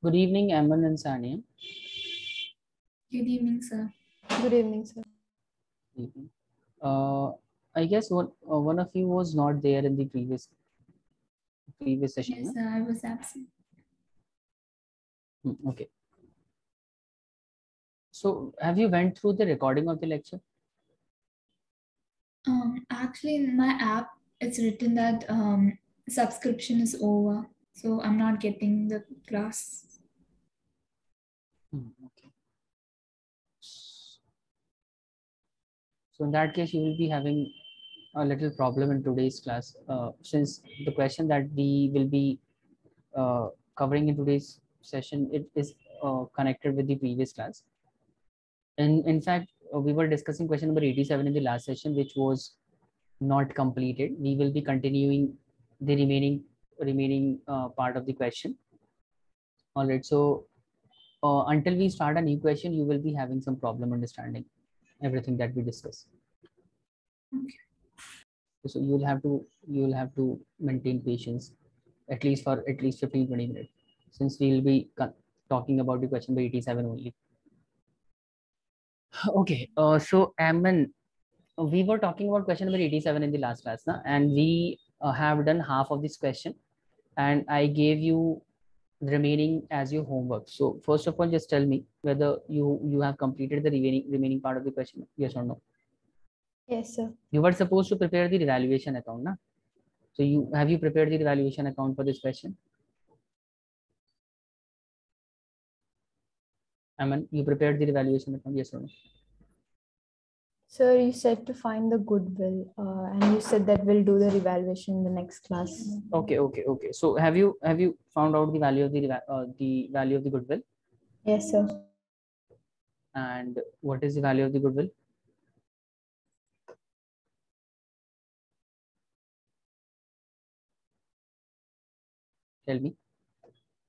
Good evening, Aman and Sania. Good evening, sir. Good evening, sir. Evening. I guess one of you was not there in the previous session. Yes, sir, I was absent. Okay. So, have you went through the recording of the lecture? Actually, in my app, it's written that subscription is over, so I'm not getting the class. Okay. So in that case, you will be having a little problem in today's class, since the question that we will be covering in today's session, it is connected with the previous class. And in fact, we were discussing question number 87 in the last session, which was not completed. We will be continuing the remaining part of the question. All right. So until we start a new question, you will be having some problem understanding everything that we discuss. Okay. So you'll have to maintain patience at least for at least 15-20 minutes, since we will be talking about the question by 87 only. Okay. So Aman, we were talking about question number 87 in the last class, na? And we have done half of this question, and I gave you the remaining as your homework. So first of all, just tell me whether you have completed the remaining part of the question, yes or no. Yes, sir. You were supposed to prepare the evaluation account, na? So have you prepared the evaluation account for this question? Aman, you prepared the evaluation account, yes or no? Sir, you said to find the goodwill, and you said that we'll do the evaluation in the next class. Okay. So have you found out the value of the value of the goodwill? Yes, sir. And what is the value of the goodwill? Tell me.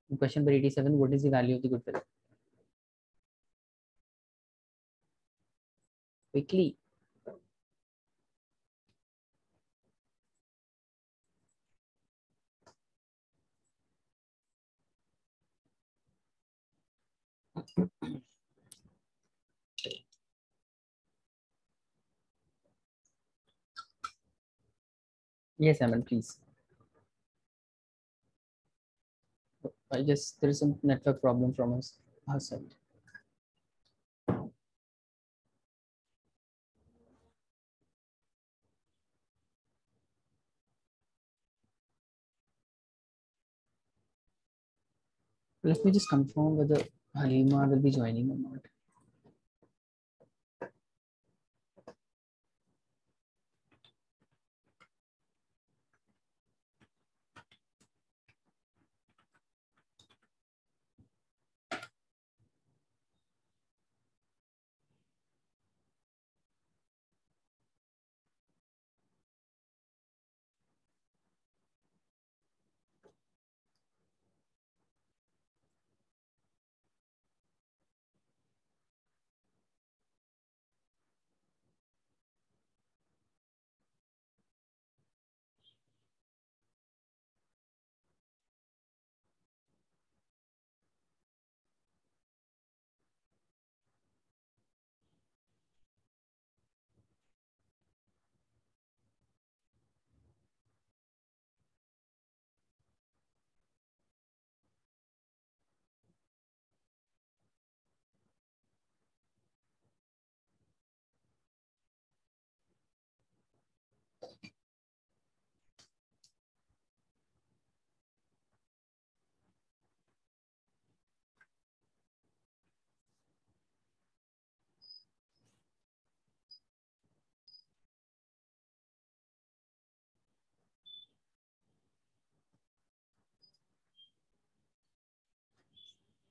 In question number 87, what is the value of the goodwill? Quickly. Yes, Aman, please. I guess there is some network problem from our side. Let me just confirm whether Halima will be joining or not.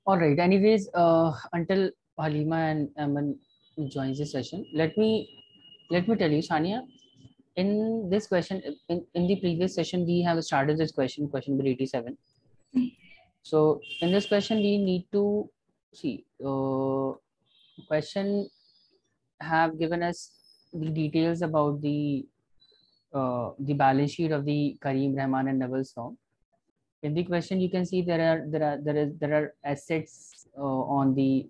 All right. Anyways, until Halima and Aman joins the session, let me tell you, Sania. In this question, in the previous session, we have started this question number 87. So in this question, we need to see. Question have given us the details about the balance sheet of the Kareem, Rahman, and Neville's firm. In the question, you can see there are assets on the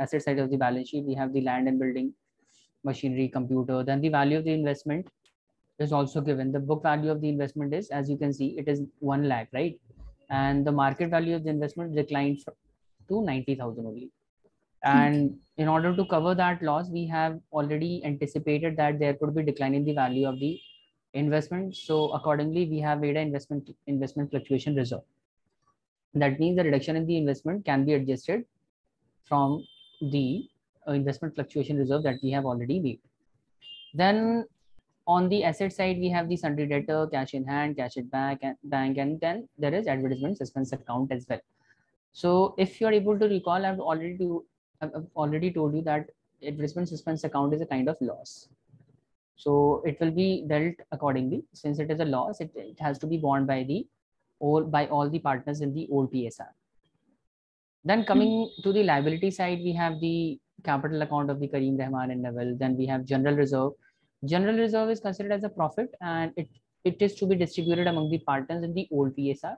asset side of the balance sheet. We have the land and building, machinery, computer. Then the value of the investment is also given. The book value of the investment is, as you can see, it is 1 lakh, right? And the market value of the investment declined to 90,000 only. And in order to cover that loss, we have already anticipated that there could be decline in the value of the investment. So accordingly, we have made an investment fluctuation reserve. That means the reduction in the investment can be adjusted from the investment fluctuation reserve that we have already made. Then on the asset side, we have the sundry debtor, cash in hand, cash at bank, and then there is advertisement suspense account as well. So if you are able to recall, I've already told you that advertisement suspense account is a kind of loss. So it will be dealt accordingly. Since it is a loss, it has to be borne by all the partners in the old PSR. Then coming to the liability side, we have the capital account of the Kareem, Rahman and Neville. Then we have general reserve. General reserve is considered as a profit, and it is to be distributed among the partners in the old PSR.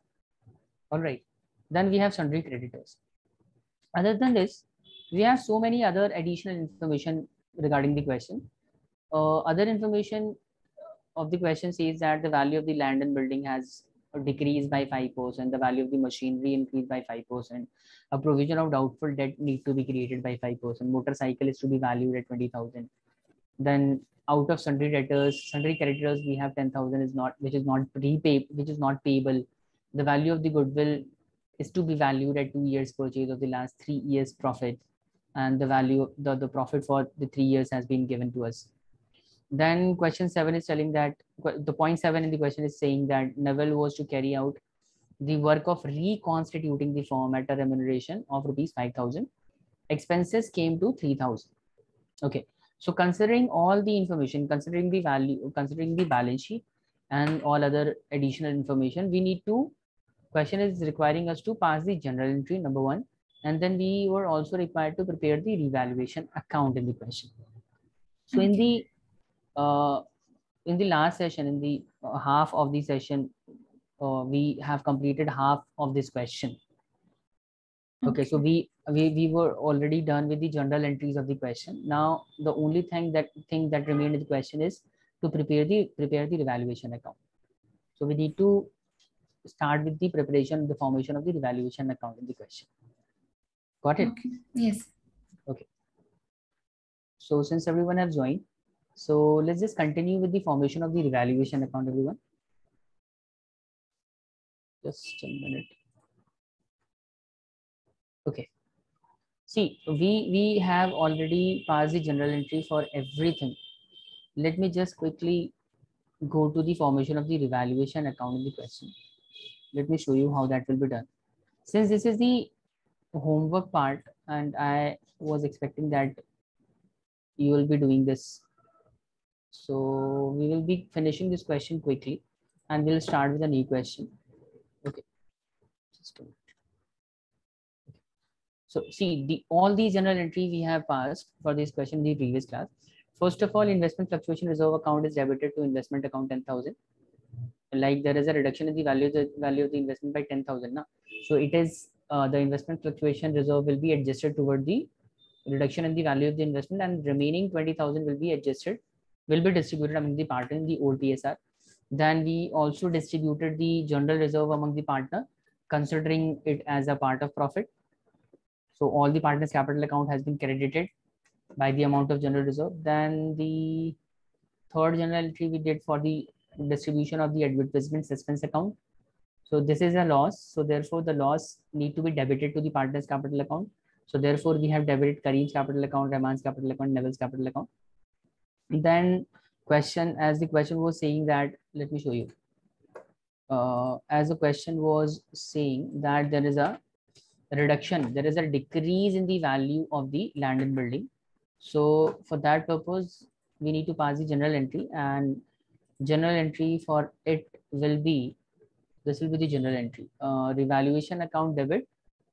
All right. Then we have sundry creditors. Other than this, we have so many other additional information regarding the question. Other information of the question says that the value of the land and building has decreased by 5%, the value of the machinery increased by 5%, a provision of doubtful debt need to be created by 5%, motorcycle is to be valued at 20,000. Then out of sundry debtors, sundry creditors, we have 10,000 is not, which is not payable. The value of the goodwill is to be valued at 2 years purchase of the last 3 years profit, and the value the profit for the 3 years has been given to us. Then question 7 is telling that the point 7 in the question is saying that Neville was to carry out the work of reconstituting the firm at a remuneration of rupees 5,000. Expenses came to 3,000. Okay. So considering all the information, considering the value, considering the balance sheet and all other additional information, we need to, question is requiring us to pass the journal entry number 1. And then we were also required to prepare the revaluation account in the question. So in the last session, in the half of the session, we have completed half of this question. Okay, so we were already done with the journal entries of the question. Now the only thing that remained in the question is to prepare the revaluation account. So we need to start with the preparation, the formation of the revaluation account in the question. Got it? Okay. Yes. Okay. So since everyone have joined, so let's just continue with the formation of the revaluation account, everyone. Just a minute. Okay. See, we have already passed the general entry for everything. Let me just quickly go to the formation of the revaluation account in the question. Let me show you how that will be done. Since this is the homework part, and I was expecting that you will be doing this. So we will be finishing this question quickly, and we'll start with a new question. Okay. Just a minute. So see, all these general entry we have passed for this question in the previous class. First of all, investment fluctuation reserve account is debited to investment account 10,000. Like there is a reduction in the value of the investment by 10,000. Now, so it is the investment fluctuation reserve will be adjusted toward the reduction in the value of the investment, and remaining 20,000 will be distributed among the partner in the old PSR. Then we also distributed the general reserve among the partner, considering it as a part of profit. So all the partners' capital account has been credited by the amount of general reserve. Then the third general entry we did for the distribution of the advertisement suspense account. So this is a loss. So therefore the loss need to be debited to the partners' capital account. So therefore we have debited Kareem's capital account, Rahman's capital account, Neville's capital account. Then as the question was saying that, let me show you. As the question was saying that there is a reduction, there is a decrease in the value of the land and building. So for that purpose, we need to pass the general entry, and general entry for it will be, this will be the general entry, revaluation account debit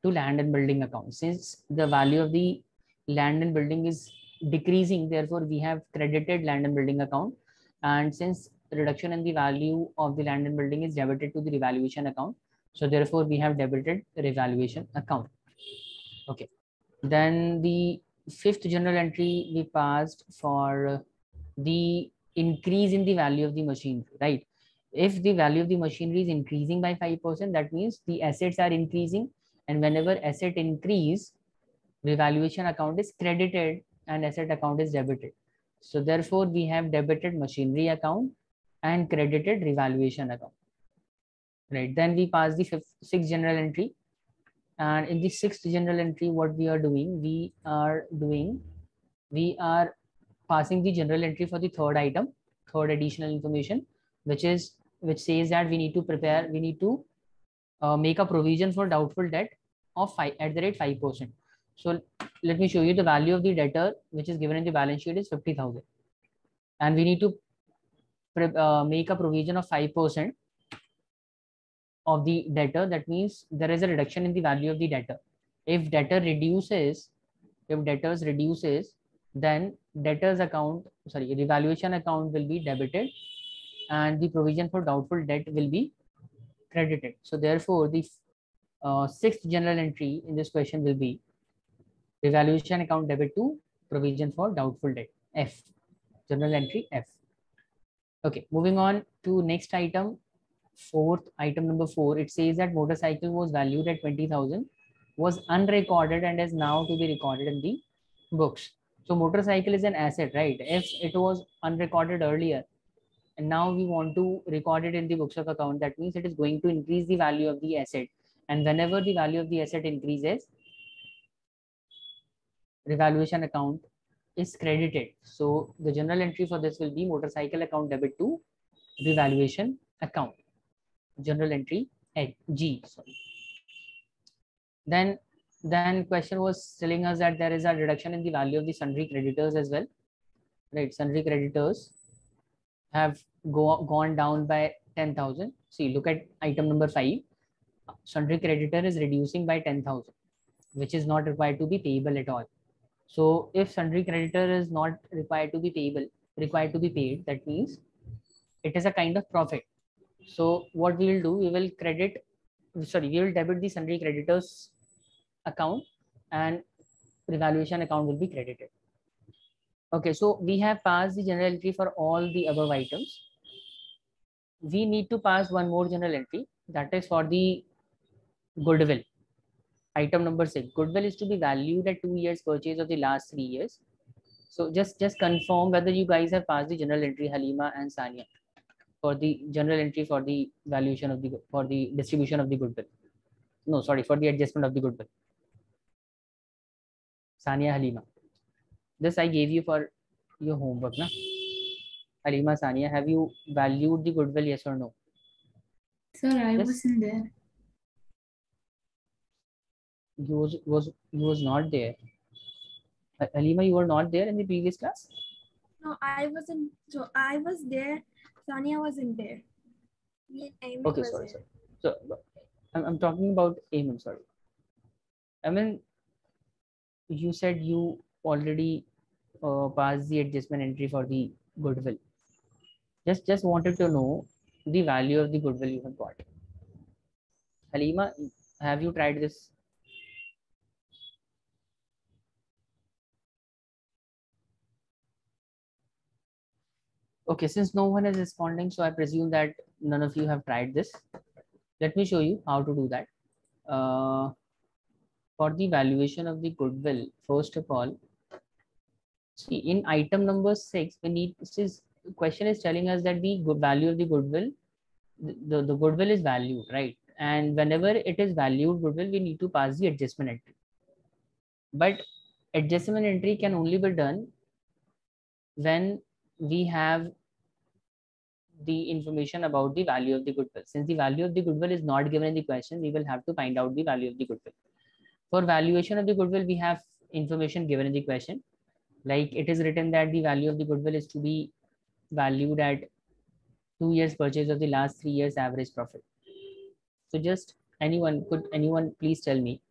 to land and building account. Since the value of the land and building is decreasing, therefore we have credited land and building account, and since reduction in the value of the land and building is debited to the revaluation account, So therefore, we have debited revaluation account. Okay. Then the fifth journal entry we passed for the increase in the value of the machinery, right? If the value of the machinery is increasing by 5%, that means the assets are increasing, and whenever asset increase, revaluation account is credited and asset account is debited. So therefore, we have debited machinery account and credited revaluation account, right? Then we pass the sixth general entry, and in the sixth general entry, what we are doing, we are passing the general entry for the third item, third additional information, which says that we need to make a provision for doubtful debt of 5%. So let me show you the value of the debtor, which is given in the balance sheet is 50,000, and we need to make a provision of 5% of the debtor. That means there is a reduction in the value of the debtor. If debtors reduces, then revaluation account will be debited and the provision for doubtful debt will be credited. So therefore, the sixth general entry in this question will be revaluation account debit to provision for doubtful debt, F, general entry F. Okay, moving on to next item, item number 4. It says that motorcycle was valued at 20,000, was unrecorded and is now to be recorded in the books. So motorcycle is an asset, right? If it was unrecorded earlier and now we want to record it in the books of account, that means it is going to increase the value of the asset, and whenever the value of the asset increases, revaluation account is credited. So the general entry for this will be motorcycle account debit to revaluation account, general entry G. Sorry. Then question was telling us that there is a reduction in the value of the sundry creditors as well, right? Sundry creditors have gone down by 10,000. See, look at item number 5. Sundry creditor is reducing by 10,000, which is not required to be payable at all. So if sundry creditor is not required to be paid, that means it is a kind of profit. So what we will do, we will debit the sundry creditors account and revaluation account will be credited. Okay, so we have passed the general entry for all the above items. We need to pass one more general entry, that is for the goodwill. Item number 6, goodwill is to be valued at 2 years purchase of the last 3 years. So just confirm whether you guys have passed the general entry, Halima and Sania, for the general entry for the valuation of for the distribution of the goodwill. No, sorry, for the adjustment of the goodwill. Sania, Halima. This I gave you for your homework, na? Halima, Sania, have you valued the goodwill, yes or no? Sir, I wasn't there. You was not there. Halima, you were not there in the previous class? No, I wasn't. So I was there. Sania wasn't there. Me and Amy Okay, was sorry. there. So I'm talking about Amen, sorry. I mean, you said you already passed the adjustment entry for the goodwill. Just wanted to know the value of the goodwill you have got. Halima, have you tried this? Okay, since no one is responding, so I presume that none of you have tried this. Let me show you how to do that. For the valuation of the goodwill, first of all, see in item number 6, we need, this question is telling us that the value of the goodwill, the goodwill is valued, right? And whenever it is valued goodwill, we need to pass the adjustment entry. But adjustment entry can only be done when we have the information about the value of the goodwill. Since the value of the goodwill is not given in the question, we will have to find out the value of the goodwill. For valuation of the goodwill, we have information given in the question. Like it is written that the value of the goodwill is to be valued at 2 years purchase of the last 3 years average profit. So just anyone please tell me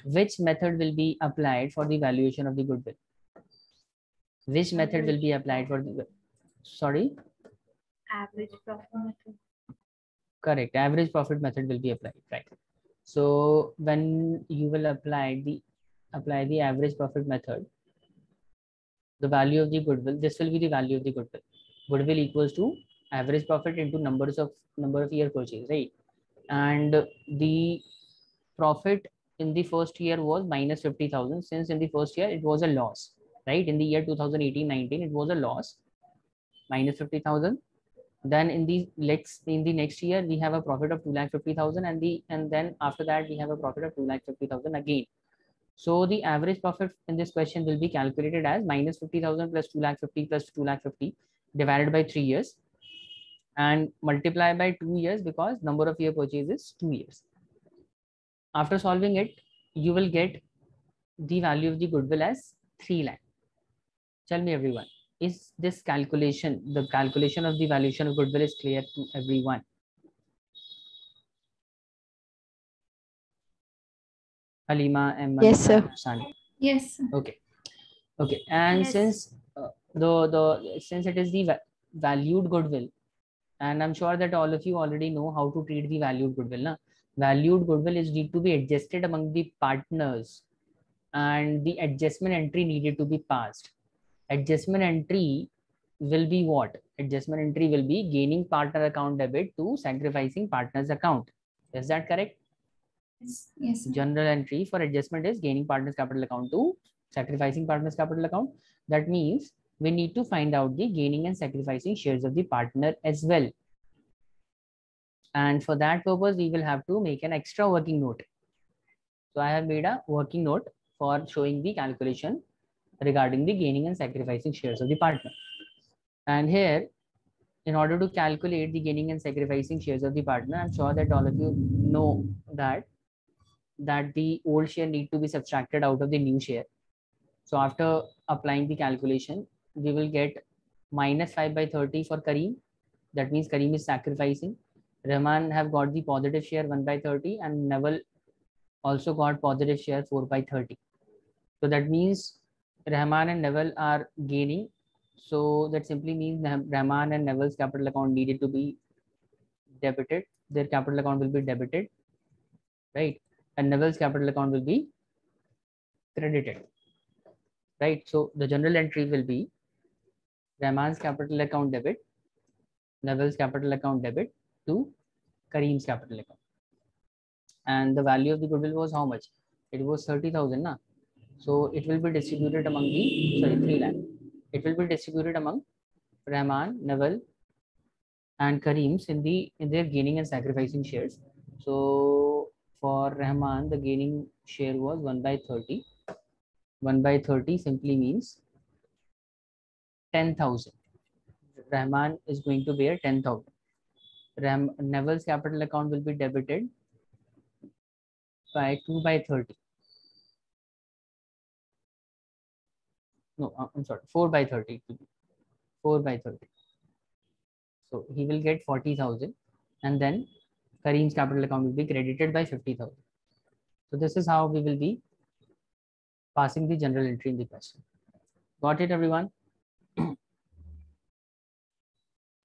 which method will be applied for the valuation of the goodwill? Which method will be applied for the, sorry? Average profit method. Correct. Average profit method will be applied, right? So when you will apply the average profit method, the value of the goodwill, this will be the value of the goodwill. Goodwill equals to average profit into number of year purchase, right? And the profit in the first year was minus 50,000, since in the first year it was a loss, right? In the year 2018-19 it was a loss, minus 50,000. Then in the next year we have a profit of 2,50,000, and then after that we have a profit of 2,50,000 again. So the average profit in this question will be calculated as minus 50,000 plus 2,50,000 plus 2,50,000 divided by 3 years and multiply by 2 years, because number of year purchase is 2 years. After solving it, you will get the value of the goodwill as 3 lakh. Tell me everyone, is this calculation, the calculation of the valuation of goodwill is clear to everyone? Halima and Yes, sir. Sani. Yes, sir. Okay. Okay. And Yes. since since it is the valued goodwill, and I'm sure that all of you already know how to treat the valued goodwill. Na? Valued goodwill is need to be adjusted among the partners, and the adjustment entry needed to be passed. Adjustment entry will be what? Adjustment entry will be gaining partner account debit to sacrificing partner's account. Is that correct? Yes, yes, sir. General entry for adjustment is gaining partner's capital account to sacrificing partner's capital account. That means we need to find out the gaining and sacrificing shares of the partner as well. And for that purpose, we will have to make an extra working note. So I have made a working note for showing the calculation regarding the gaining and sacrificing shares of the partner. And here, in order to calculate the gaining and sacrificing shares of the partner, I'm sure that all of you know that the old share need to be subtracted out of the new share. So after applying the calculation, we will get minus 5 by 30 for Kareem. That means Kareem is sacrificing. Rahman have got the positive share 1 by 30, and Naval also got positive share 4 by 30. So that means Rahman and Naval are gaining. So that simply means Rahman and Naval's capital account needed to be debited. Their capital account will be debited, right? And Naval's capital account will be credited, right? So the general entry will be Rahman's capital account debit, Naval's capital account debit to Kareem's capital account. And the value of the goodwill was how much? It was 30,000, na? So it will be distributed among the, 3 lakh. It will be distributed among Rahman, Naval, and Kareem's in their gaining and sacrificing shares. So for Rahman, the gaining share was 1 by 30. 1 by 30 simply means 10,000. Rahman is going to bear 10,000. Naval's capital account will be debited by 2 by 30. No, I'm sorry, 4 by 30. 4 by 30. So he will get 40,000, and then Kareem's capital account will be credited by 50,000. So this is how we will be passing the general entry in the question. Got it, everyone?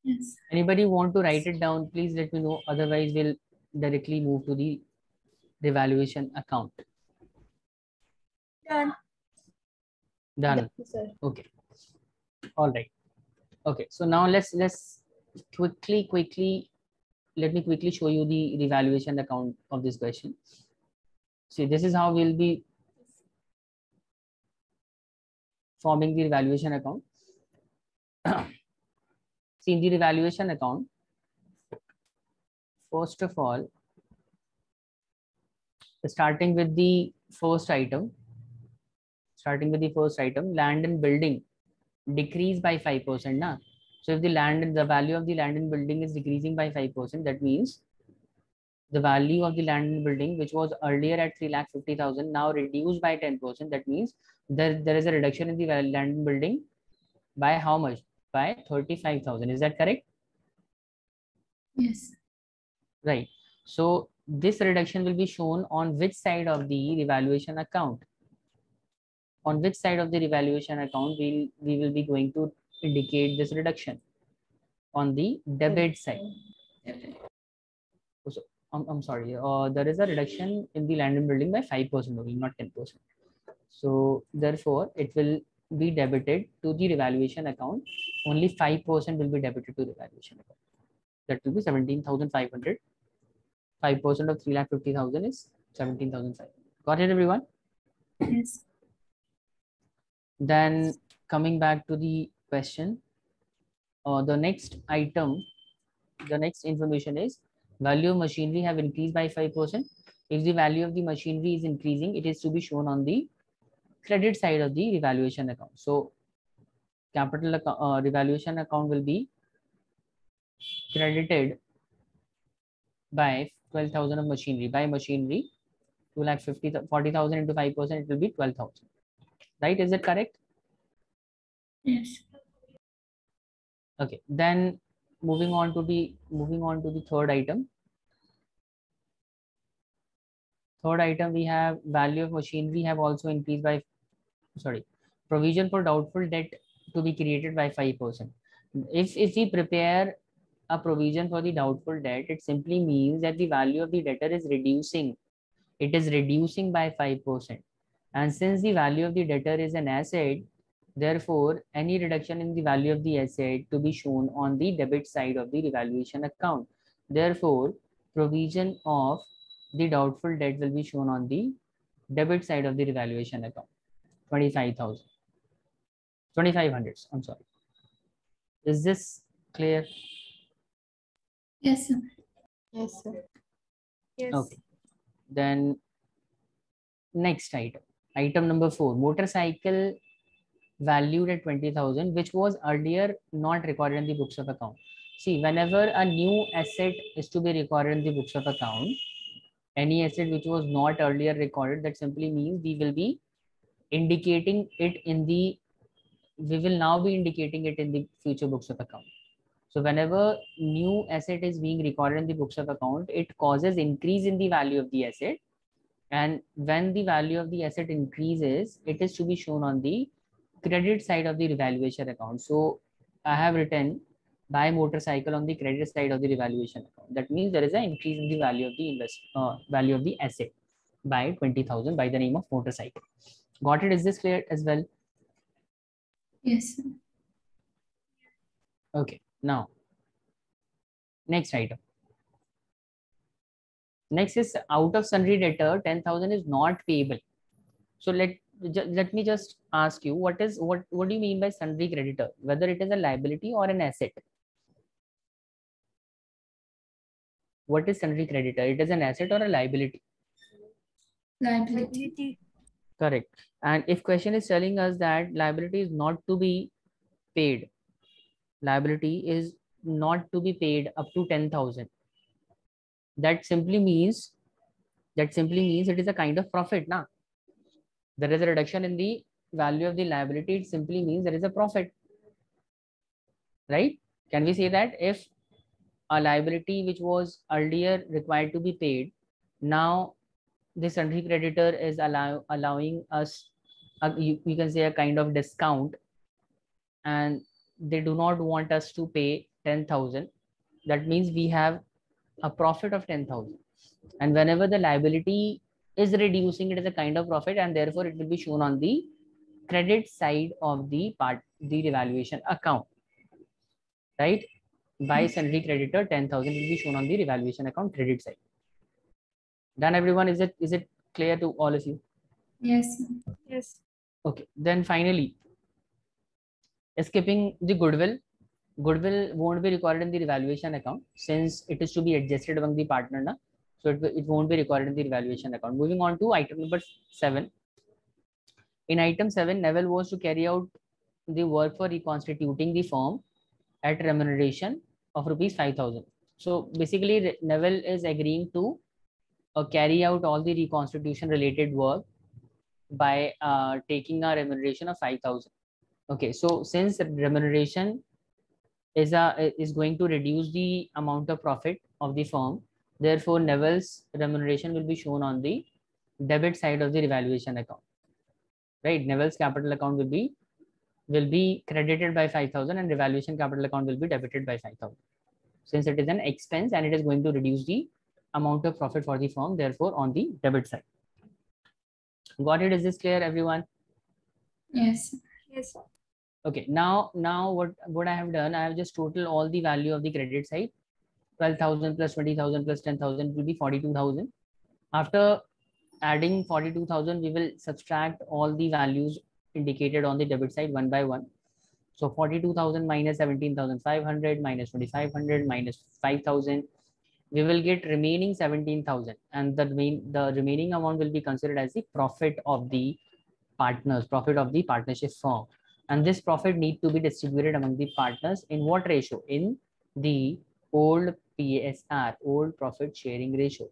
Yes. Anybody want to write it down? Please let me know. Otherwise, we'll directly move to the revaluation account. Done. Done. Yes, sir. Okay. All right. Okay. So now let's quickly let me quickly show you the revaluation account of this question. See, this is how we'll be forming the revaluation account. See, in the revaluation account, first of all, starting with the first item, land and building decrease by 5%. Na? So if the value of the land and building is decreasing by 5%, that means the value of the land and building, which was earlier at 3,50,000, now reduced by 10%. That means there is a reduction in the land and building by how much? By 35,000. Is that correct? Yes. Right. So this reduction will be shown on which side of the revaluation account? On which side of the revaluation account we will be going to indicate this reduction? On the debit side. I'm sorry, there is a reduction in the land and building by 5% only, not 10%. So therefore, it will be debited to the revaluation account. Only 5% will be debited to the revaluation account. That will be 17,500. 5% of 3,50,000 is 17,500. Got it, everyone? Yes. Then coming back to the question, the next item, the next information is value of machinery have increased by 5%. If the value of the machinery is increasing, it is to be shown on the credit side of the revaluation account. So capital revaluation account will be credited by 12,000 of machinery. By machinery, 40,000 into 5%, it will be 12,000. Right? Is it correct? Yes. Okay. Then moving on to the third item. Third item, we have value of machinery have also increased by, sorry, provision for doubtful debt to be created by 5%. If we prepare a provision for the doubtful debt, it simply means that the value of the debtor is reducing. It is reducing by 5%. And since the value of the debtor is an asset, therefore, any reduction in the value of the asset to be shown on the debit side of the revaluation account. Therefore, provision of the doubtful debt will be shown on the debit side of the revaluation account. 25,000. 2,500. I'm sorry. Is this clear? Yes, sir. Yes, sir. Yes. Okay. Then next item. Item number 4. Motorcycle valued at 20,000, which was earlier not recorded in the books of account. See, whenever a new asset is to be recorded in the books of account, any asset which was not earlier recorded, that simply means we will be indicating it in the, we will now be indicating it in the future books of account. So whenever new asset is being recorded in the books of account, it causes increase in the value of the asset. And when the value of the asset increases, it is to be shown on the credit side of the revaluation account. So I have written buy motorcycle on the credit side of the revaluation account. That means there is an increase in the value of the value of the asset by 20,000 by the name of motorcycle. Got it? Is this clear as well? Yes, sir. Okay. Now, next item. Next is out of sundry debtor, 10,000 is not payable. So let me just ask you, what do you mean by sundry creditor? Whether it is a liability or an asset? What is sundry creditor? It is an asset or a liability? Liability. Correct. And if question is telling us that liability is not to be paid, liability is not to be paid up to 10,000. That simply means it is a kind of profit, na? There is a reduction in the value of the liability. It simply means there is a profit, right? Can we say that if a liability which was earlier required to be paid, now the sundry creditor is allowing us, you can say a kind of discount, and they do not want us to pay 10,000. That means we have a profit of 10,000. And whenever the liability is reducing, it is a kind of profit, and therefore it will be shown on the credit side of the revaluation account, right? By sundry creditor, 10,000 will be shown on the revaluation account credit side. Done, everyone? Is it clear to all of you? Yes, sir. Yes. Okay. Then finally, skipping the goodwill. Goodwill won't be recorded in the revaluation account since it is to be adjusted among the partner, na? So it won't be recorded in the revaluation account. Moving on to item number 7. In item 7, Neville was to carry out the work for reconstituting the firm at remuneration of rupees 5,000. So basically, Neville is agreeing to carry out all the reconstitution related work by taking a remuneration of 5,000. Okay, so since remuneration is going to reduce the amount of profit of the firm, therefore Neville's remuneration will be shown on the debit side of the revaluation account. Right? Neville's capital account will be credited by 5,000 and revaluation capital account will be debited by 5,000. Since it is an expense and it is going to reduce the amount of profit for the firm, therefore on the debit side. Got it? Is this clear, everyone? Yes. Yes. Okay, now what I have done, I have just total all the value of the credit side. 12,000 plus 20,000 plus 10,000 will be 42,000. After adding 42,000, we will subtract all the values indicated on the debit side one by one. So 42,000 minus 17,500 minus 2,500 minus 5,000, we will get remaining 17,000, and the remaining amount will be considered as the profit of the partners, profit of the partnership firm. And this profit need to be distributed among the partners in what ratio? In the old PSR, old profit sharing ratio.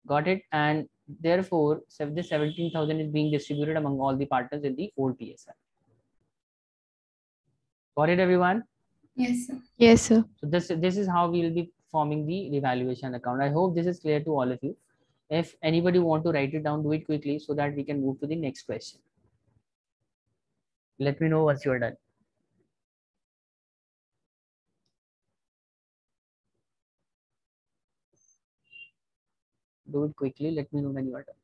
Got it? And therefore, this 17,000 is being distributed among all the partners in the old PSR. Got it, everyone? Yes, sir. Yes, sir. So this is how we will be forming the revaluation account. I hope this is clear to all of you. If anybody want to write it down, do it quickly so that we can move to the next question. Let me know once you're done. Do it quickly. Let me know when you are done.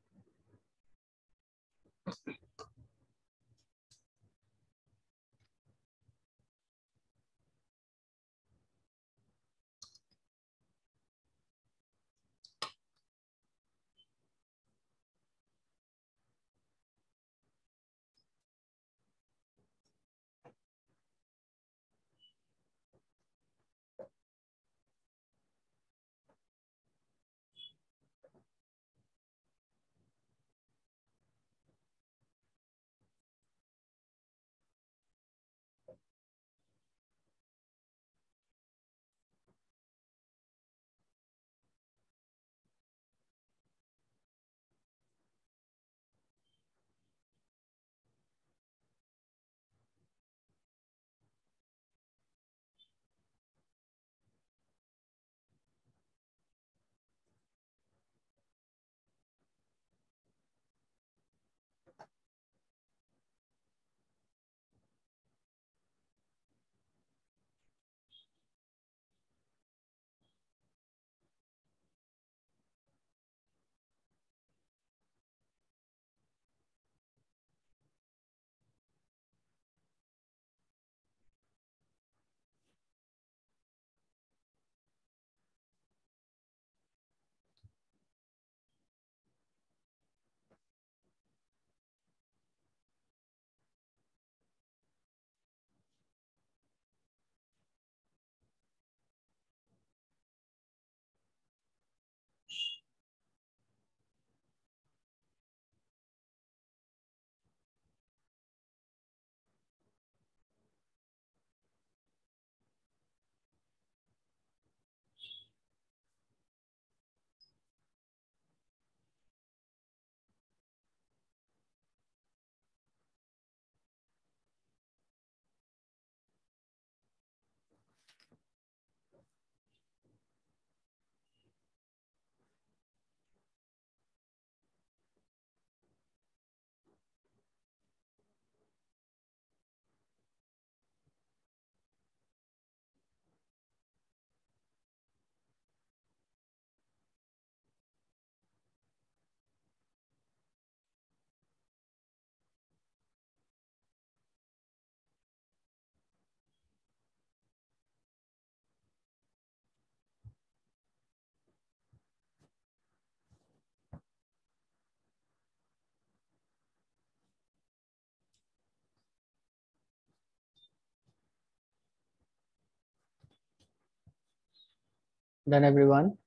Done, everyone?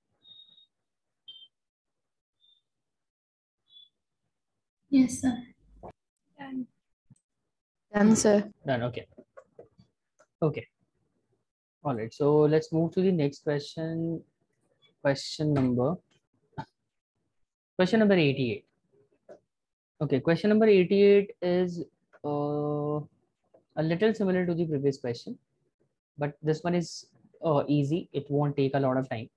Yes, sir. Done. Done, sir. Done. Okay. Okay. All right. So let's move to the next question. Question number 88. Okay. Question number 88 is a little similar to the previous question, but this one is easy. It won't take a lot of time.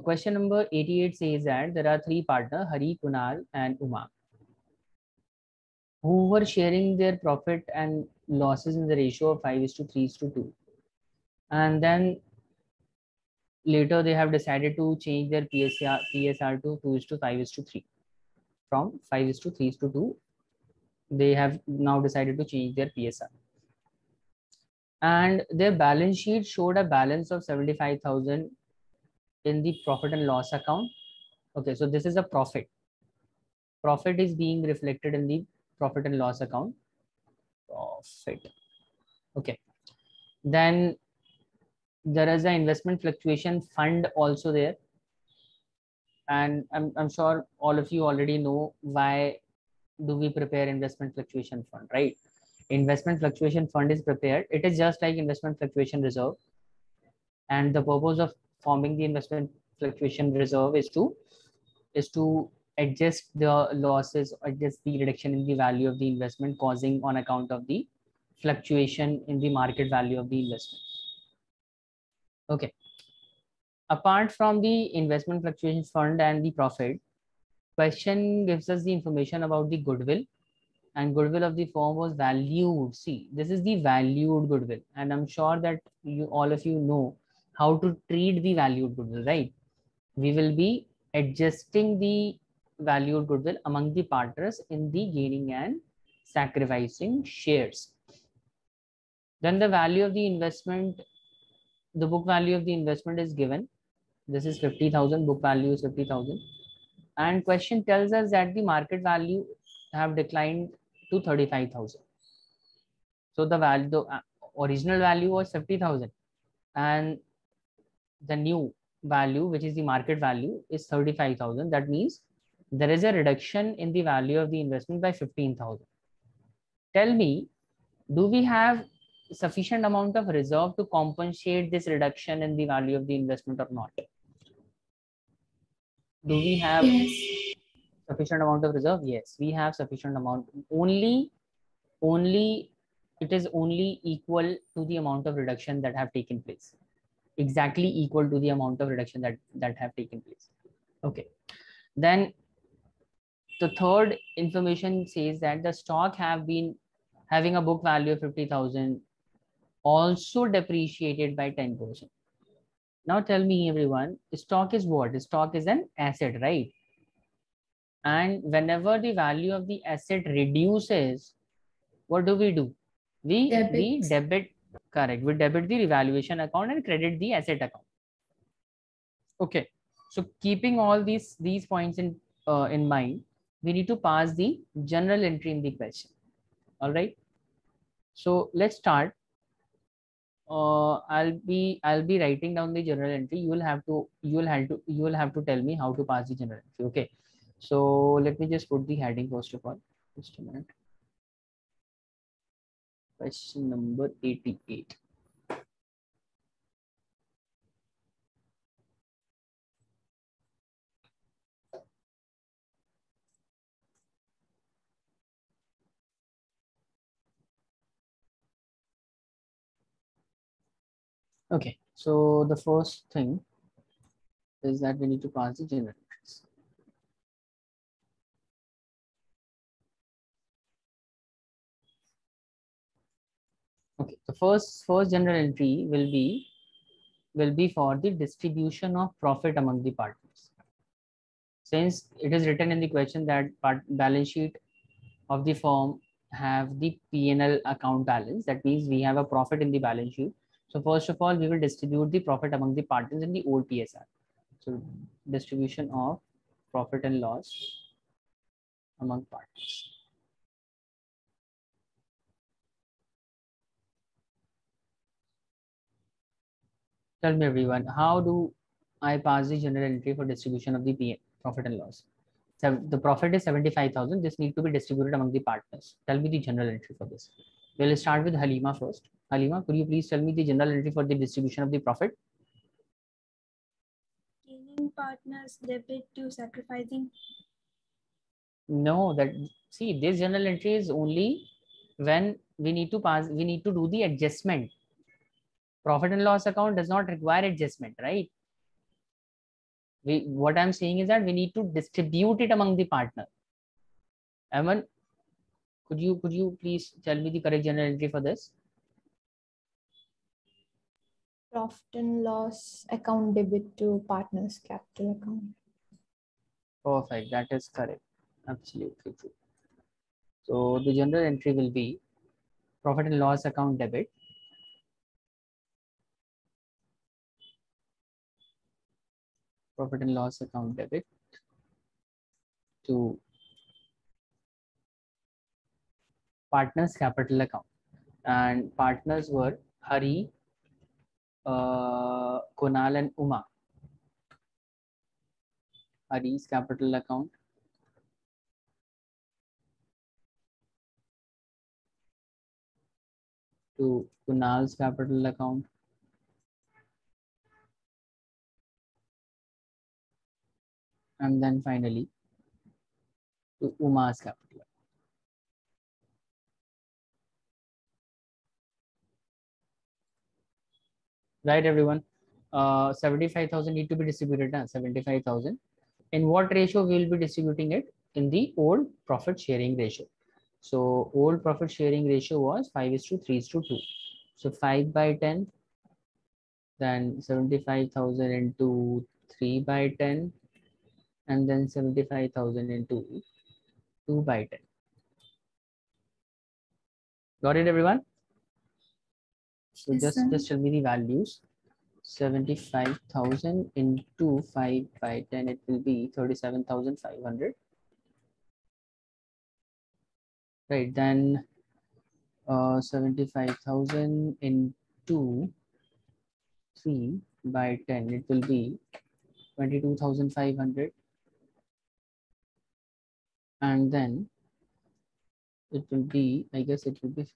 Question number 88 says that there are three partners, Hari, Kunal, and Uma, who were sharing their profit and losses in the ratio of 5:3:2. And then later they have decided to change their PSR to 2:5:3. From 5:3:2, they have now decided to change their PSR. And their balance sheet showed a balance of 75,000 in the profit and loss account. Okay, so this is a profit. Profit is being reflected in the profit and loss account. Profit. Okay. Then there is an investment fluctuation fund also there. And I'm sure all of you already know why do we prepare investment fluctuation fund, right? Investment fluctuation fund is prepared. It is just like investment fluctuation reserve. And the purpose of forming the investment fluctuation reserve is to adjust the losses, adjust the reduction in the value of the investment causing on account of the fluctuation in the market value of the investment. Okay. Apart from the investment fluctuation fund and the profit, question gives us the information about the goodwill, and goodwill of the firm was valued. See, this is the valued goodwill, and I'm sure that you all of you know how to treat the valued goodwill, right? We will be adjusting the valued goodwill among the partners in the gaining and sacrificing shares. Then the value of the investment, the book value of the investment is given. This is 50,000, book value is 50,000. And question tells us that the market value have declined to 35,000. So the value, the original value was 50,000, and the new value, which is the market value, is 35,000. That means there is a reduction in the value of the investment by 15,000. Tell me, do we have sufficient amount of reserve to compensate this reduction in the value of the investment or not? Do we have sufficient amount of reserve? Yes, we have sufficient amount. Only it is only equal to the amount of reduction that have taken place. Exactly equal to the amount of reduction that have taken place. Okay. Then the third information says that the stock have been having a book value of 50,000, also depreciated by 10%. Now tell me everyone, stock is what? Stock is an asset, right? And whenever the value of the asset reduces, what do? We debit, correct. We debit the revaluation account and credit the asset account. Okay. So keeping all these points in mind, we need to pass the general entry in the question. All right. So let's start. I'll be writing down the general entry. You will have to tell me how to pass the general entry. Okay. So let me just put the heading first of all. Just a minute. Question number 88. Okay, so the first thing is that we need to pass the general entries. Okay, the first general entry will be for the distribution of profit among the partners. Since it is written in the question that balance sheet of the firm have the P&L account balance, that means we have a profit in the balance sheet. So first of all, we will distribute the profit among the partners in the old PSR. So distribution of profit and loss among partners. Tell me everyone, how do I pass the general entry for distribution of the profit and loss? So the profit is 75,000. This need to be distributed among the partners. Tell me the general entry for this. We'll start with Halima first. Halima, could you please tell me the general entry for the distribution of the profit? Gaining partners debit to sacrificing. No, see, this general entry is only when we need to do the adjustment. Profit and loss account does not require adjustment, right? What I'm saying is that we need to distribute it among the partner. Aman, could you please tell me the correct general entry for this? Profit and loss account debit to partner's capital account. Perfect. That is correct. Absolutely true. So the general entry will be profit and loss account debit to partners capital account, and partners were Hari, Kunal and Uma. Hari's capital account to Kunal's capital account and then finally to Uma's capital account. Right, everyone? 75,000 need to be distributed now. 75,000. In what ratio we will be distributing it? In the old profit sharing ratio. So old profit sharing ratio was 5:3:2. So 5 by 10, then 75,000 into 3 by 10, and then 75,000 into 2 by 10. Got it, everyone? So Yes, sir. just tell me the values. 75,000 into 5 by 10, it will be 37,500. Right, then 75,000 into 3 by 10, it will be 22,500. And then it will be, I guess it will be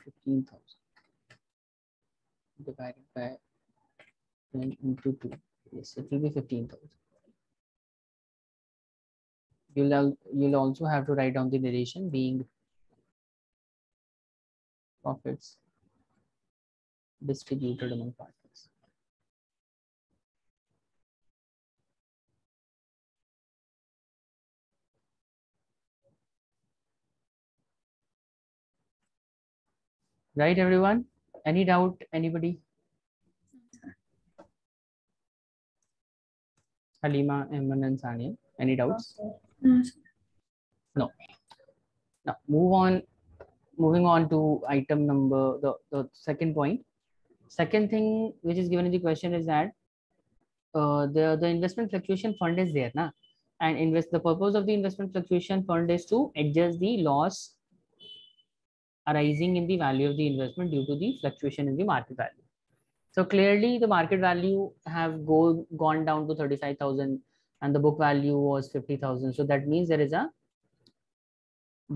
15,000 divided by 10 into 2. Yes, it will be 15,000. You'll also have to write down the narration being profits distributed among partners. Right, everyone? Any doubt, anybody? Halima, Emman, and Sania, any doubts? No, sir. No. Now moving on to item number, the second point. Second thing which is given in the question is that the investment fluctuation fund is there, na? And the purpose of the investment fluctuation fund is to adjust the loss arising in the value of the investment due to the fluctuation in the market value. So clearly the market value have gone down to 35,000 and the book value was 50,000. So that means there is a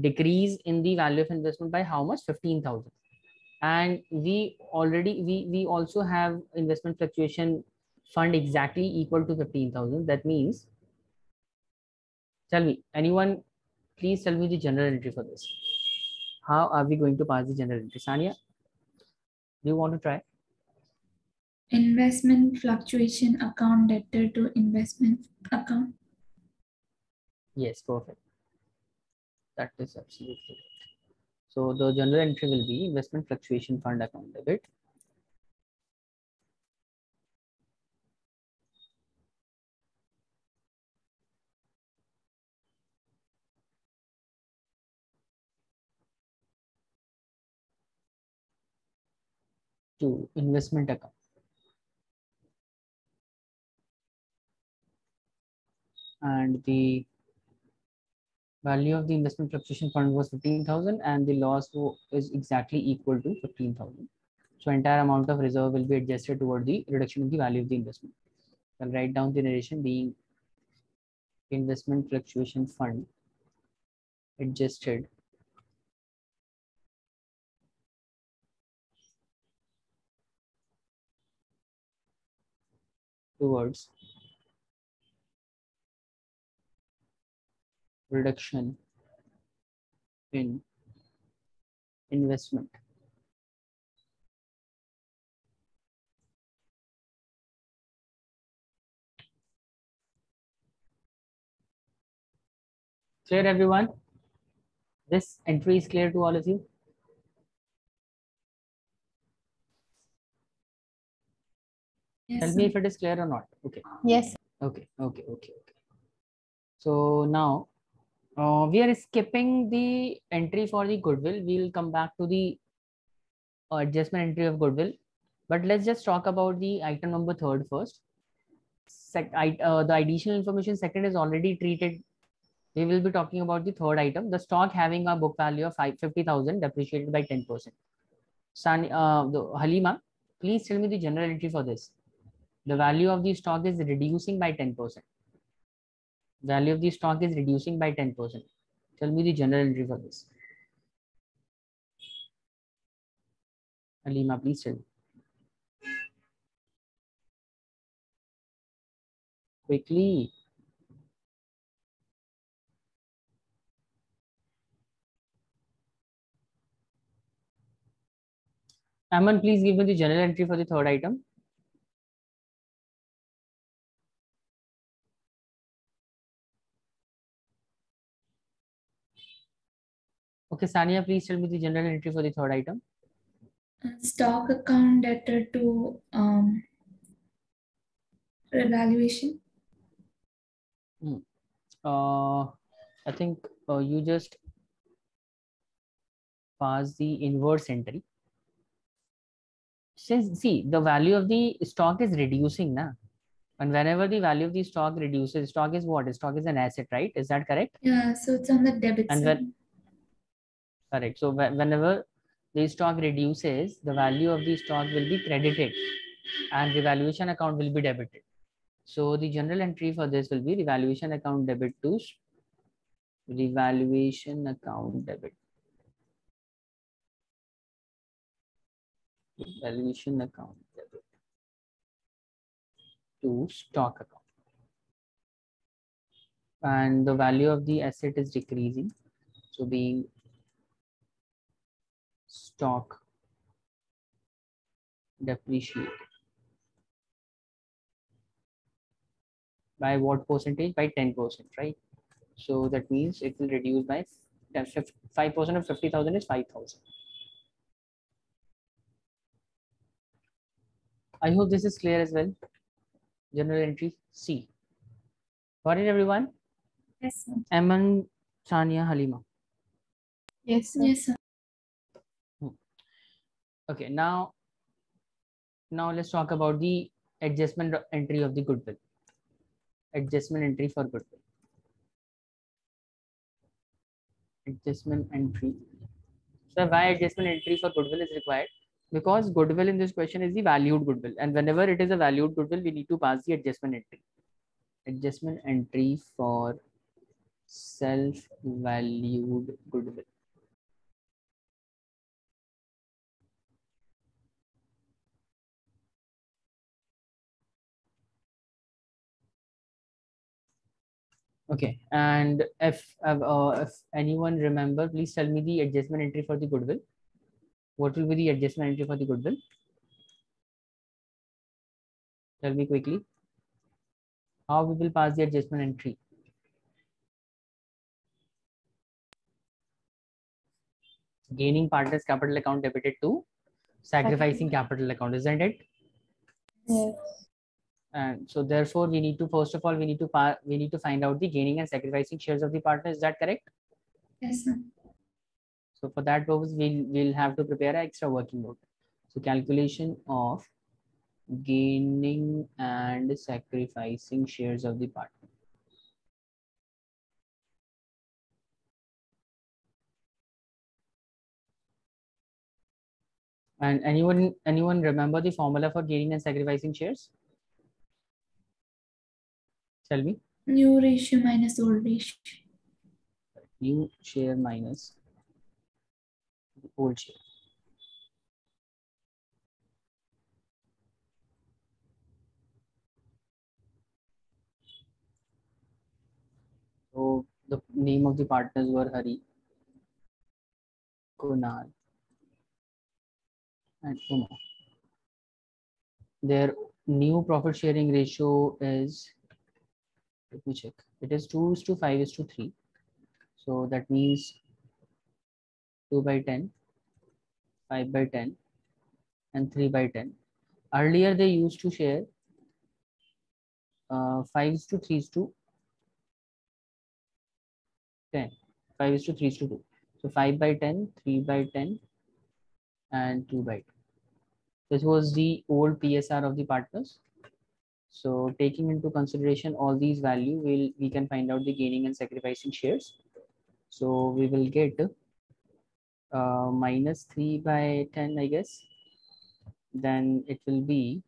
decrease in the value of investment by how much? 15,000. And we also have investment fluctuation fund exactly equal to 15,000. That means, tell me, anyone, please tell me the general entry for this. How are we going to pass the general entry? Sania, do you want to try? Investment fluctuation account debtor to investment account. Yes, perfect. That is absolutely right. So the general entry will be investment fluctuation fund account debit to investment account. And the value of the investment fluctuation fund was 15,000 and the loss is exactly equal to 15,000. So entire amount of reserve will be adjusted toward the reduction in the value of the investment. I'll write down the narration being investment fluctuation fund adjusted towards reduction in investment. Clear, everyone? This entry is clear to all of you? Yes, Tell sir. me if it is clear or not. Okay. Yes. Okay. So now we are skipping the entry for the goodwill. We'll come back to the adjustment entry of goodwill. But let's just talk about the item number 3 first. The additional information second is already treated. We will be talking about the third item, the stock having a book value of 50,000 depreciated by 10%. Halima, please tell me the general entry for this. The value of the stock is reducing by 10%. Value of the stock is reducing by 10%. Tell me the general entry for this. Halima, please tell me. Quickly. Aman, please give me the general entry for the third item. Okay, Sania, please tell me the general entry for the third item. Stock account debtor to revaluation. I think you just pass the inverse entry. Since see the value of the stock is reducing now, and whenever the value of the stock reduces, stock is what? Stock is an asset, right? Is that correct? Yeah, so it's on the debit And side. correct. So whenever the stock reduces, the value of the stock will be credited and revaluation account will be debited. So the general entry for this will be revaluation account debit to revaluation account debit. Revaluation account debit to stock account. And the value of the asset is decreasing. So being stock depreciated. By what percentage? By 10%, right? So that means it will reduce by 5% of 50,000 is 5,000. I hope this is clear as well. General entry C. Got it, everyone? Yes, sir. Aman, Sania, Halima. Yes, sir. Yes, sir. Okay, now let's talk about the adjustment entry of the goodwill. Adjustment entry for goodwill. Adjustment entry. So why adjustment entry for goodwill is required? Because goodwill in this question is the valued goodwill, and whenever it is a valued goodwill, we need to pass the adjustment entry. Adjustment entry for self-valued goodwill. Okay, and if anyone remember, please tell me the adjustment entry for the goodwill. What will be the adjustment entry for the goodwill? Tell me quickly. How we will pass the adjustment entry? Gaining partner's capital account debited to sacrificing capital account, isn't it? Yes. And so therefore we need to, first of all, we need to find out the gaining and sacrificing shares of the partner. Is that correct? Yes, sir. So for that purpose, we'll have to prepare an extra working note. So calculation of gaining and sacrificing shares of the partner. And anyone remember the formula for gaining and sacrificing shares? Tell me. New ratio minus old ratio. New share minus old share. So the name of the partners were Hari, Kunal, and Uma. Their new profit sharing ratio is, let me check, it is 2:5:3. So that means 2/10, 5/10, and 3/10. Earlier they used to share 5 is to 3 is to 10. 5 is to 3 is to 2. So 5 by 10, 3 by 10, and 2 by 2. This was the old PSR of the partners. So taking into consideration all these values, we can find out the gaining and sacrificing shares. So we will get minus 3 by 10, I guess. Then it will be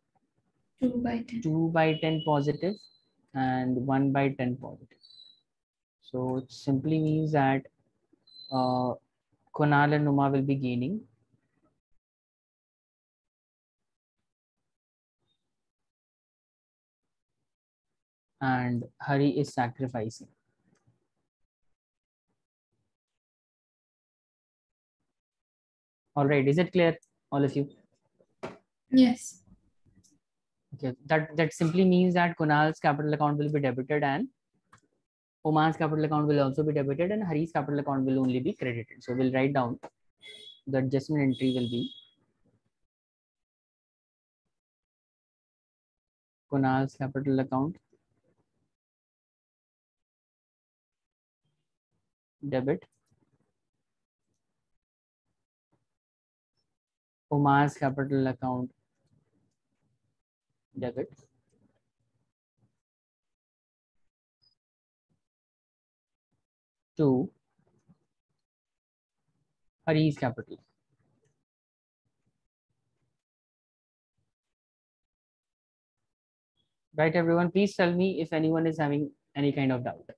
2 by 10. 2 by 10 positive and 1 by 10 positive. So it simply means that Kunal and Numa will be gaining. And Hari is sacrificing. All right, is it clear, all of you? Yes. Okay, that simply means that Kunal's capital account will be debited and Oman's capital account will also be debited and Hari's capital account will only be credited. So we'll write down the adjustment entry will be Kunal's capital account debit, Omar's capital account debit, to Hari's capital. Right, everyone, please tell me if anyone is having any kind of doubt.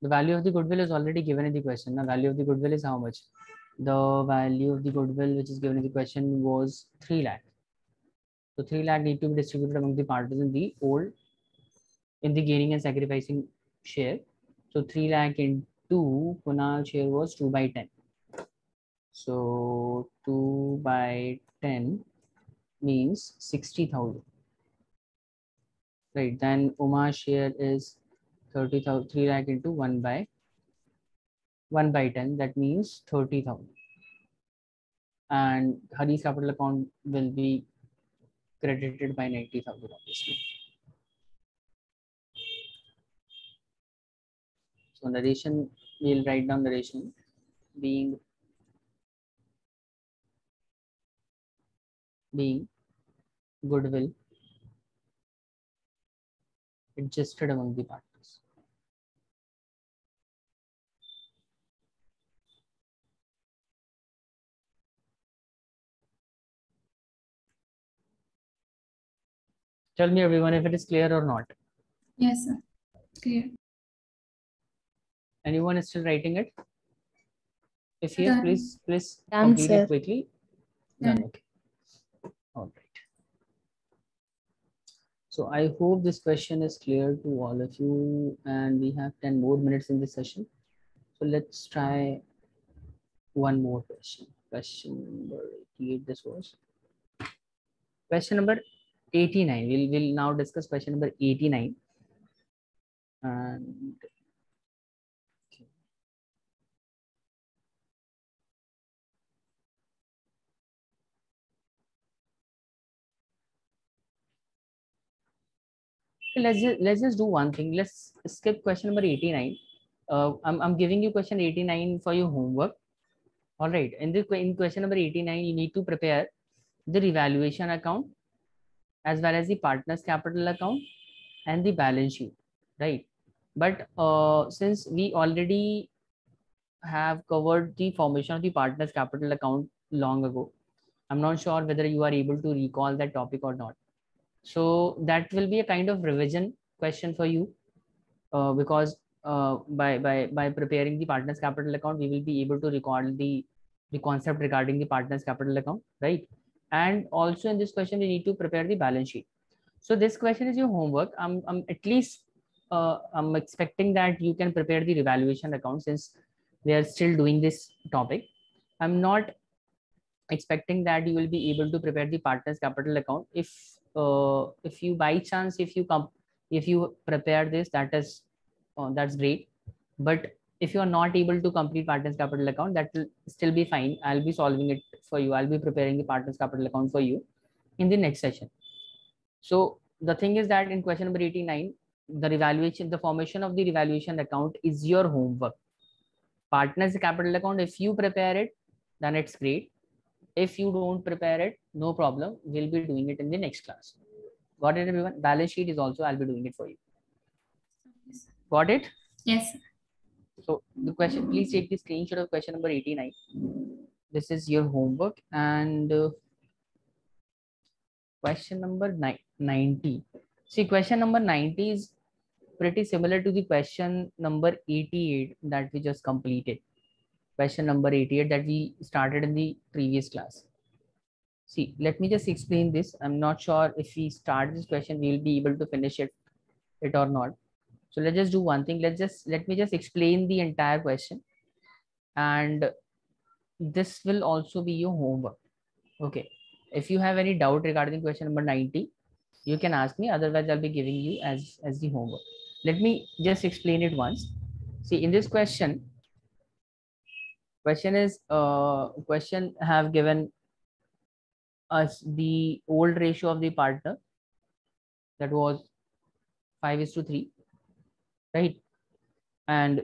The value of the goodwill is already given in the question. The value of the goodwill is how much? The value of the goodwill which is given in the question was 3 lakh. So 3 lakh need to be distributed among the partners in the gaining and sacrificing share. So 3 lakh into Kunal share was 2 by 10. So 2 by 10 means 60,000. Right, then Uma's share is 30,000, 3 lakh into 1 by 10, that means 30,000. And Hari's capital account will be credited by 90,000, obviously. So narration, we'll write down narration being goodwill adjusted among the partners. Tell me, everyone, if it is clear or not. Yes, sir. Clear. Anyone is still writing it? If yes, Done. please Done, complete sir. it quickly. Done. Done. Okay. All right. So I hope this question is clear to all of you, and we have 10 more minutes in this session. So let's try one more question. Question number 88, this was. Question number 89. We'll now discuss question number 89. And let's just do one thing. Let's skip question number 89. I'm giving you question 89 for your homework. All right. In question number 89, you need to prepare the revaluation account as well as the partner's capital account and the balance sheet, right? But since we already have covered the formation of the partner's capital account long ago, I'm not sure whether you are able to recall that topic or not. So that will be a kind of revision question for you, because by preparing the partner's capital account, we will be able to recall the concept regarding the partner's capital account, right? And also in this question, we need to prepare the balance sheet. So this question is your homework. I'm at least I'm expecting that you can prepare the revaluation account since we are still doing this topic. I'm not expecting that you will be able to prepare the partner's capital account. If you by chance if you prepare this, that's great. But if you are not able to complete partner's capital account, that will still be fine. I'll be solving it for you. I'll be preparing the partner's capital account for you in the next session. So the thing is that in question number 89, the formation of the revaluation account is your homework. Partners capital account, if you prepare it, then it's great. If you don't prepare it, no problem. We'll be doing it in the next class. Got it, everyone? Balance sheet is also, I'll be doing it for you. Got it? Yes. So the question, please take the screenshot of question number 89. This is your homework. And question number 90. See, question number 90 is pretty similar to the question number 88 that we just completed. Question number 88 that we started in the previous class. See, let me just explain this. I'm not sure if we start this question, we'll be able to finish it or not. So let's just do one thing. Let me just explain the entire question. And this will also be your homework. Okay. If you have any doubt regarding question number 90, you can ask me. Otherwise, I'll be giving you as the homework. Let me just explain it once. See, in this question is question have given us the old ratio of the partner, that was 5:3, right? And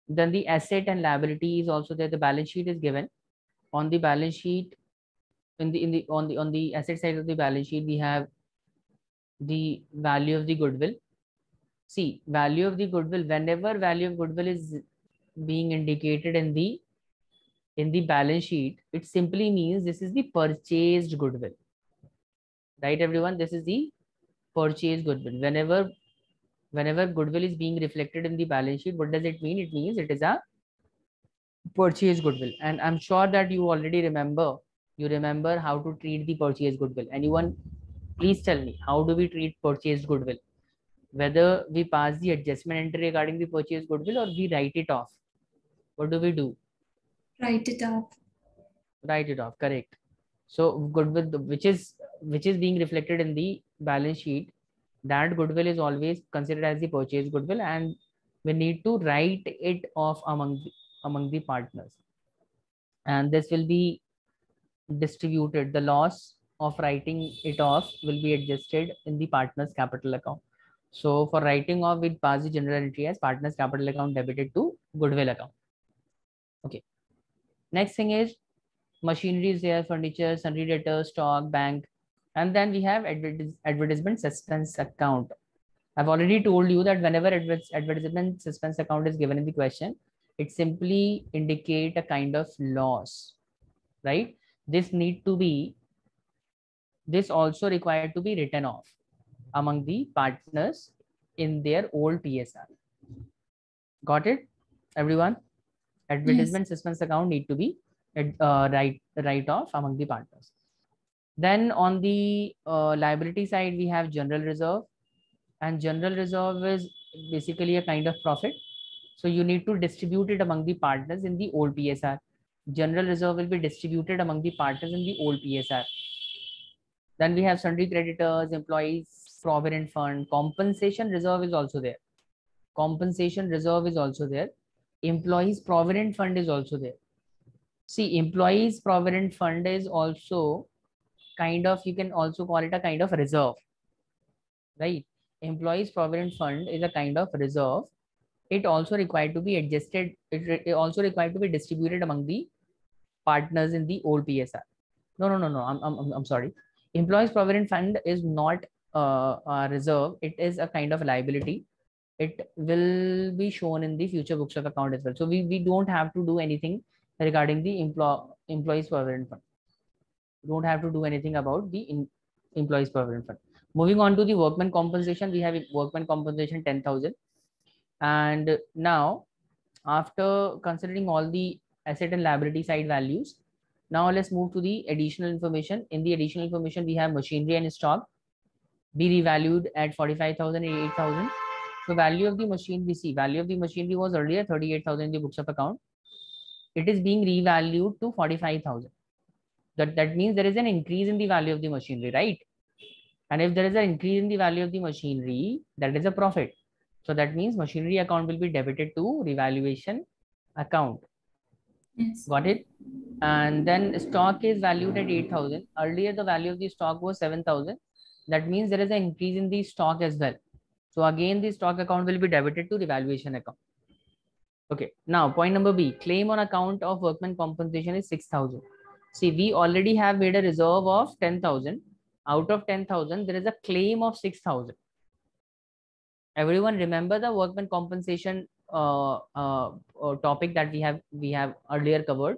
then the asset and liability is also there. The balance sheet is given. On the balance sheet, on the asset side of the balance sheet, we have the value of the goodwill. See, value of the goodwill, whenever value of goodwill is being indicated in the balance sheet, it simply means this is the purchased goodwill, right, everyone? This is the purchased goodwill. Whenever goodwill is being reflected in the balance sheet, what does it mean? It means it is a purchased goodwill. And I'm sure that you already remember how to treat the purchased goodwill. Anyone, please tell me, how do we treat purchased goodwill? Whether we pass the adjustment entry regarding the purchased goodwill or we write it off. What do we do? Write it off. Write it off, correct. So goodwill, which is being reflected in the balance sheet, that goodwill is always considered as the purchase goodwill, and we need to write it off among the partners. And this will be distributed. The loss of writing it off will be adjusted in the partner's capital account. So for writing off, we pass the general entry as partner's capital account debited to goodwill account. Okay. Next thing is machinery is there, furniture, sundry debtors, stock, bank, and then we have advertisement suspense account. I've already told you that whenever advertisement suspense account is given in the question, it simply indicate a kind of loss, right? This also required to be written off among the partners in their old PSR. Got it, everyone? Advertisement suspense account need to be write off among the partners. Then on the liability side, we have general reserve, and general reserve is basically a kind of profit. So you need to distribute it among the partners in the old PSR. General reserve will be distributed among the partners in the old PSR. Then we have sundry creditors, employees, provident fund, compensation reserve is also there. Compensation reserve is also there. Employees provident fund is also there. See, employees provident fund is also kind of, you can also call it a kind of reserve, right? Employees provident fund is a kind of reserve. It also required to be adjusted. It also required to be distributed among the partners in the old PSR. No. I'm sorry. Employees provident fund is not a reserve. It is a kind of liability. It will be shown in the future books of account as well. So we don't have to do anything regarding the employees provident fund. We don't have to do anything about the employees provident fund. Moving on to the workman compensation, we have workman compensation 10,000. And now, after considering all the asset and liability side values, now let's move to the additional information. In the additional information, we have machinery and stock be revalued at 45,000 and 8,000. So value of the machine, we see value of the machinery was earlier 38,000 in the books of account. It is being revalued to 45,000. That means there is an increase in the value of the machinery, right? And if there is an increase in the value of the machinery, that is a profit. So that means machinery account will be debited to revaluation account. Yes. Got it? And then stock is valued at 8,000. Earlier, the value of the stock was 7,000. that means there is an increase in the stock as well. So again, the stock account will be debited to revaluation account. Okay, now point number B, claim on account of workman compensation is 6,000. See, we already have made a reserve of 10,000. Out of 10,000, there is a claim of 6,000. Everyone remember the workman compensation topic that we have earlier covered.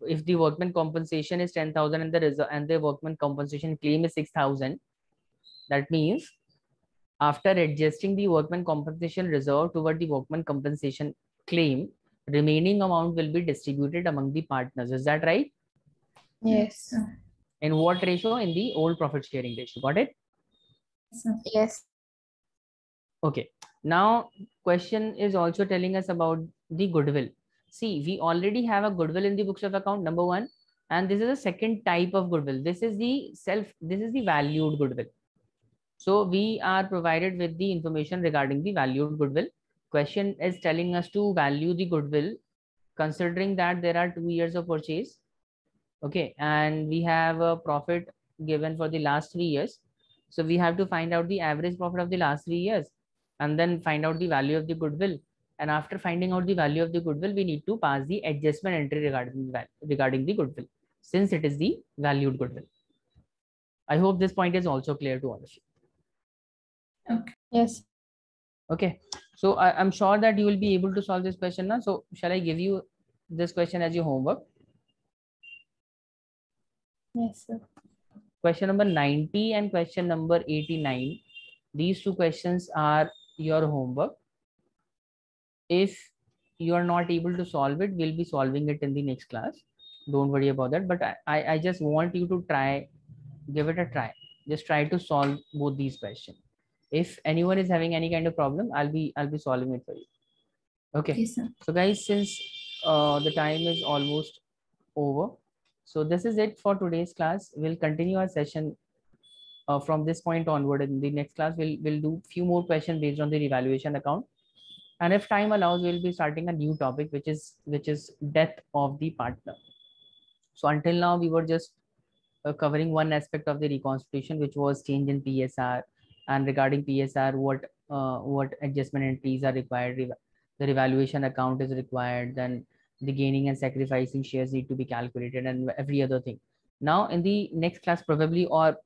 If the workman compensation is 10,000 and the reserve and the workman compensation claim is 6,000, that means after adjusting the workman compensation reserve toward the workman compensation claim, remaining amount will be distributed among the partners. Is that right? Yes. In what ratio? In the old profit sharing ratio. Got it? Yes. Okay. Now, question is also telling us about the goodwill. See, we already have a goodwill in the books of account, number one, and this is a second type of goodwill. This is the valued goodwill. So we are provided with the information regarding the valued goodwill. Question is telling us to value the goodwill considering that there are 2 years of purchase. Okay, and we have a profit given for the last 3 years. So we have to find out the average profit of the last 3 years and then find out the value of the goodwill. And after finding out the value of the goodwill, we need to pass the adjustment entry regarding the goodwill, since it is the valued goodwill. I hope this point is also clear to all of you. Okay. Yes. Okay, so I'm sure that you will be able to solve this question now. So shall I give you this question as your homework? Yes, sir. Question number 90 and question number 89. These two questions are your homework. If you are not able to solve it, we'll be solving it in the next class. Don't worry about that. But I just want you to try, give it a try. Just try to solve both these questions. If anyone is having any kind of problem, I'll be solving it for you. Okay. Okay, sir. So guys, since the time is almost over, so this is it for today's class. We'll continue our session from this point onward. In the next class, we'll do few more questions based on the revaluation account, and if time allows, we'll be starting a new topic, which is death of the partner. So until now, we were just covering one aspect of the reconstitution, which was change in PSR, and regarding PSR, what adjustment entries are required, the revaluation account is required, then the gaining and sacrificing shares need to be calculated, and every other thing. Now in the next class, probably, or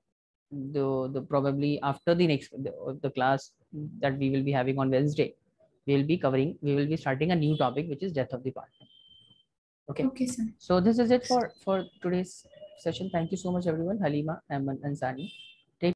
the probably after the next the class that we will be having on Wednesday, we will be starting a new topic, which is death of the partner. Okay. Okay, sir. So this is it for today's session. Thank you so much, everyone. Halima, Aman, and Sani.